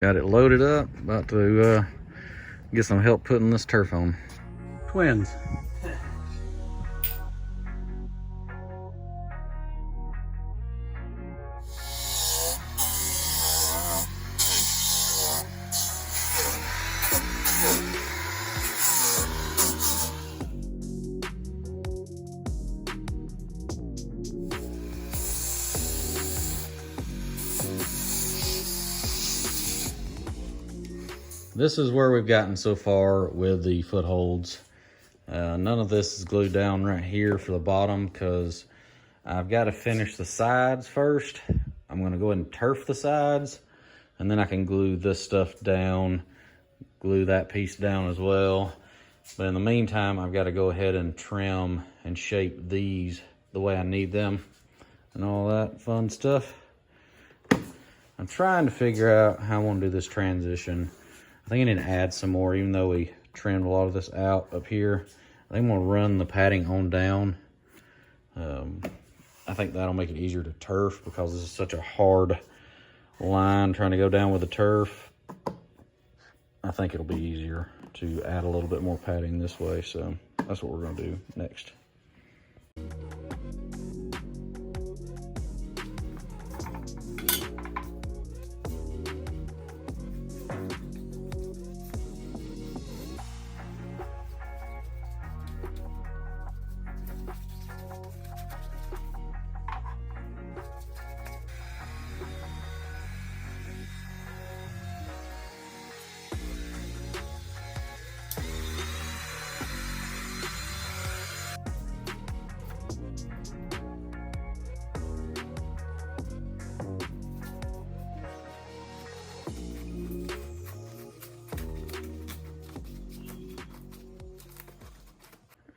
Got it loaded up, about to get some help putting this turf on. Twins. This is where we've gotten so far with the FootHolds. None of this is glued down right here for the bottom because I've got to finish the sides first. I'm going to go ahead and turf the sides, and then I can glue this stuff down, glue that piece down as well. But in the meantime, I've got to go ahead and trim and shape these the way I need them and all that fun stuff. I'm trying to figure out how I want to do this transition. I think I need to add some more, even though we trimmed a lot of this out up here. I think I'm gonna run the padding on down. I think that'll make it easier to turf because this is such a hard line trying to go down with the turf. I think it'll be easier to add a little bit more padding this way, so that's what we're gonna do next.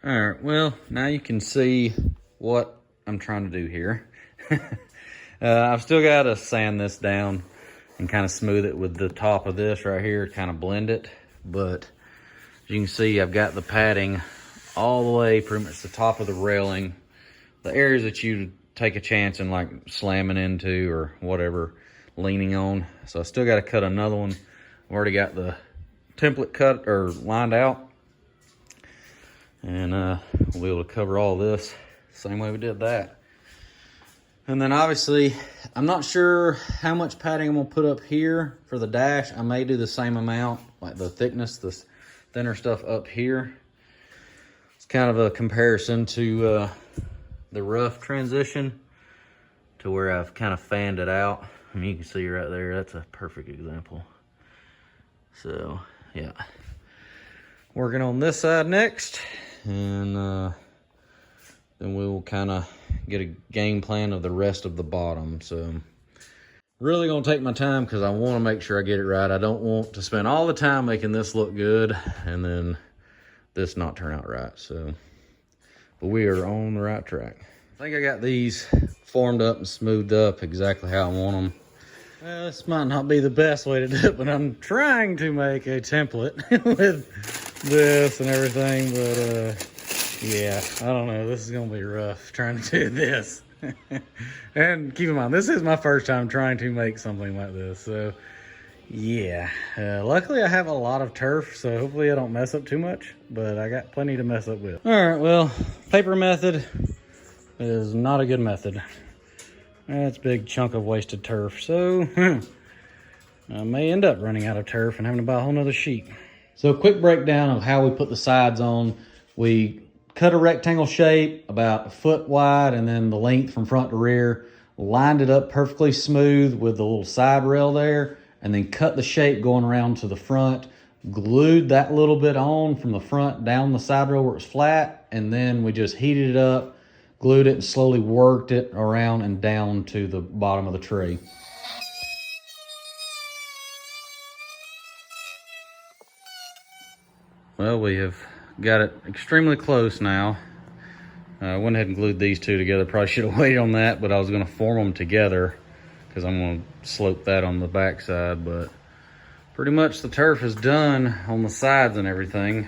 All right, well, now you can see what I'm trying to do here. I've still got to sand this down and kind of smooth it with the top of this right here, kind of blend it. But as you can see, I've got the padding all the way pretty much the top of the railing. The areas that you take a chance in like slamming into or whatever, leaning on. So I still got to cut another one. I've already got the template cut or lined out. And we'll be able to cover all this same way we did that. And then obviously, I'm not sure how much padding I'm gonna put up here for the dash. I may do the same amount, like the thickness, this thinner stuff up here. It's kind of a comparison to the rough transition to where I've kind of fanned it out. I mean, you can see right there, that's a perfect example. So, yeah. Working on this side next. And then we'll kind of get a game plan of the rest of the bottom. So really gonna take my time because I want to make sure I get it right. I don't want to spend all the time making this look good and then this not turn out right. So, but we are on the right track. I think I got these formed up and smoothed up exactly how I want them. Well, this might not be the best way to do it, but I'm trying to make a template with this and everything, but yeah, I don't know, this is gonna be rough trying to do this. And keep in mind, this is my first time trying to make something like this, so yeah. Luckily I have a lot of turf, so hopefully I don't mess up too much, but I got plenty to mess up with. All right, well, paper method is not a good method. That's a big chunk of wasted turf, so I may end up running out of turf and having to buy a whole nother sheet. So a quick breakdown of how we put the sides on. We cut a rectangle shape about 1 foot wide and then the length from front to rear, lined it up perfectly smooth with the little side rail there, and then cut the shape going around to the front, glued that little bit on from the front down the side rail where it's flat, and then we just heated it up, glued it, and slowly worked it around and down to the bottom of the tree. Well, we have got it extremely close now. I went ahead and glued these two together. Probably should have waited on that, but I was gonna form them together because I'm gonna slope that on the back side. But pretty much the turf is done on the sides and everything.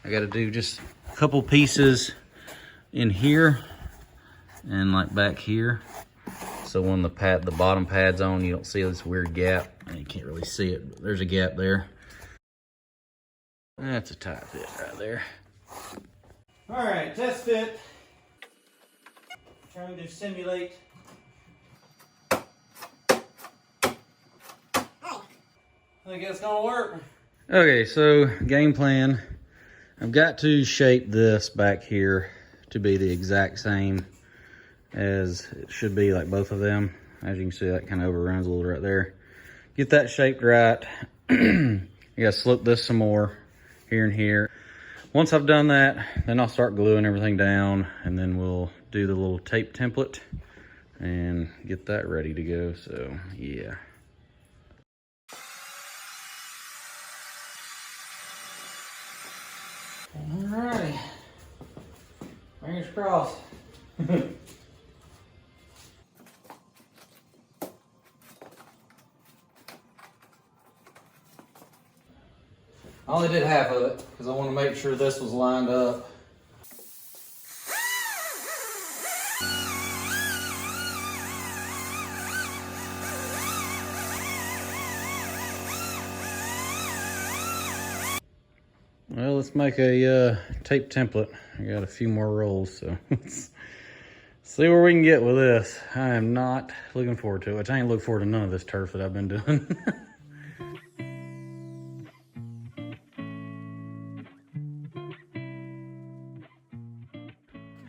I gotta do just a couple pieces in here and like back here. So when the bottom pad's on, you don't see this weird gap. And you can't really see it, but there's a gap there. That's a tight fit right there. All right, test fit. Trying to simulate. I think it's gonna work. Okay, so game plan. I've got to shape this back here to be the exact same as it should be, like both of them. As you can see, that kind of overruns a little right there. Get that shaped right. You gotta slope this some more here and here. Once I've done that, then I'll start gluing everything down, and then we'll do the little tape template and get that ready to go. So yeah. Alrighty, fingers crossed. I only did half of it because I want to make sure this was lined up. Well, let's make a tape template. I got a few more rolls, so let's see where we can get with this. I am not looking forward to it, which I ain't looking forward to none of this turf that I've been doing.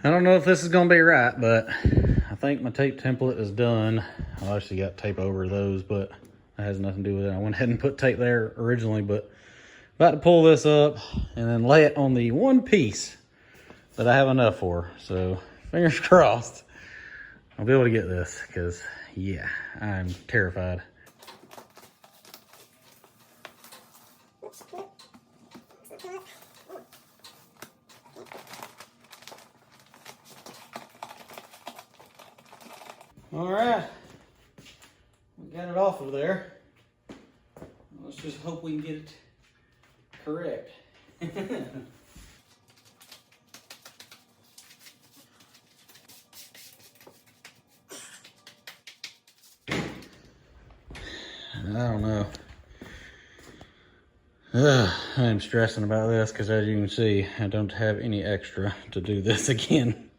I don't know if this is gonna be right, but I think my tape template is done. I actually got tape over those, but that has nothing to do with it. I went ahead and put tape there originally, but about to pull this up and then lay it on the one piece that I have enough for. So fingers crossed I'll be able to get this, because yeah, I'm terrified. All right, we got it off of there. Let's just hope we can get it correct. I don't know. I'm stressing about this because, as you can see, I don't have any extra to do this again.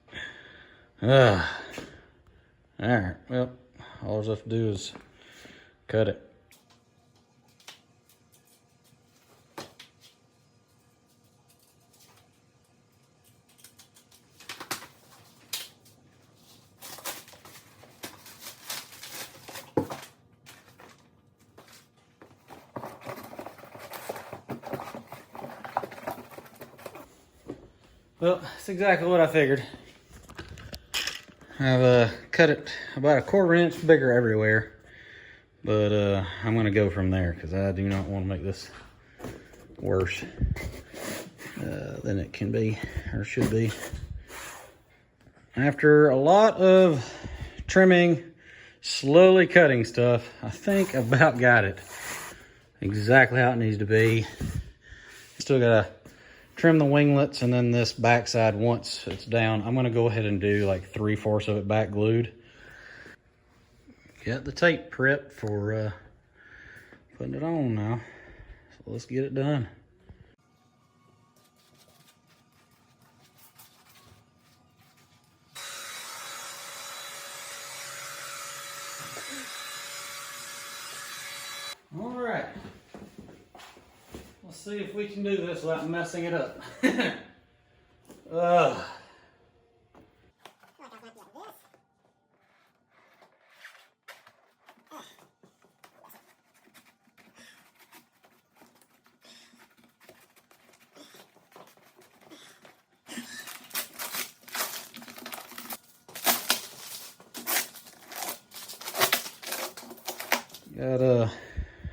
All right, well, all I have to do is cut it. Well, that's exactly what I figured. I've cut it about a 1/4 inch bigger everywhere, but I'm gonna go from there because I do not want to make this worse than it can be or should be. After a lot of trimming, slowly cutting stuff, I think I about got it exactly how it needs to be. Still gotta trim the winglets, and then this backside, once it's down, I'm gonna go ahead and do like 3/4 of it back glued. Got the tape prepped for putting it on now. So let's get it done. All right. Let's see if we can do this without messing it up. Got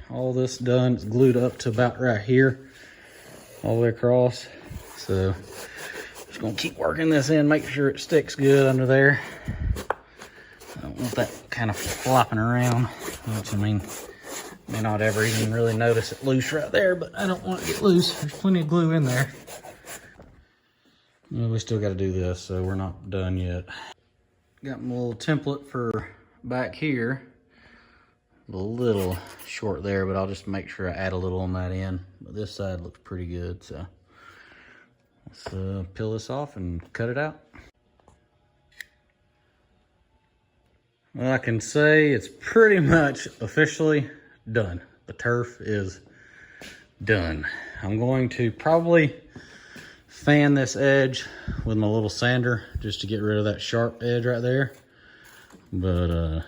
all this done. It's glued up to about right here, all the way across. So just gonna keep working this in, make sure it sticks good under there. I don't want that kind of flopping around, which I mean, may not ever even really notice it loose right there, but I don't want it to get loose. There's plenty of glue in there. Well, we still got to do this, so we're not done yet. Got my little template for back here, a little short there, but I'll just make sure I add a little on that end. But this side looks pretty good, so let's peel this off and cut it out. Well, I can say it's pretty much officially done. The turf is done. I'm going to probably fan this edge with my little sander just to get rid of that sharp edge right there. But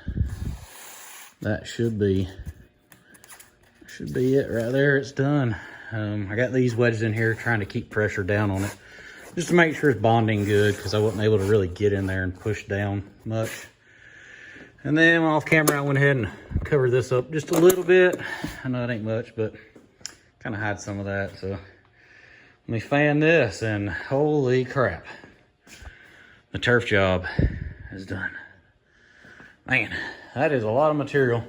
that should be it right there. It's done. I got these wedges in here trying to keep pressure down on it just to make sure it's bonding good, because I wasn't able to really get in there and push down much. And then off camera I went ahead and covered this up just a little bit. I know it ain't much, but kind of hide some of that. So let me fan this, and holy crap, the turf job is done. Man, that is a lot of material.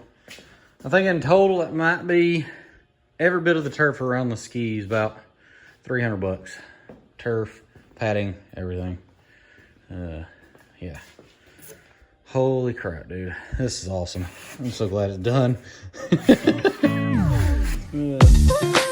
I think in total it might be every bit of the turf around the skis, about 300 bucks. Turf, padding, everything. Yeah. Holy crap, dude. This is awesome. I'm so glad it's done. Yeah.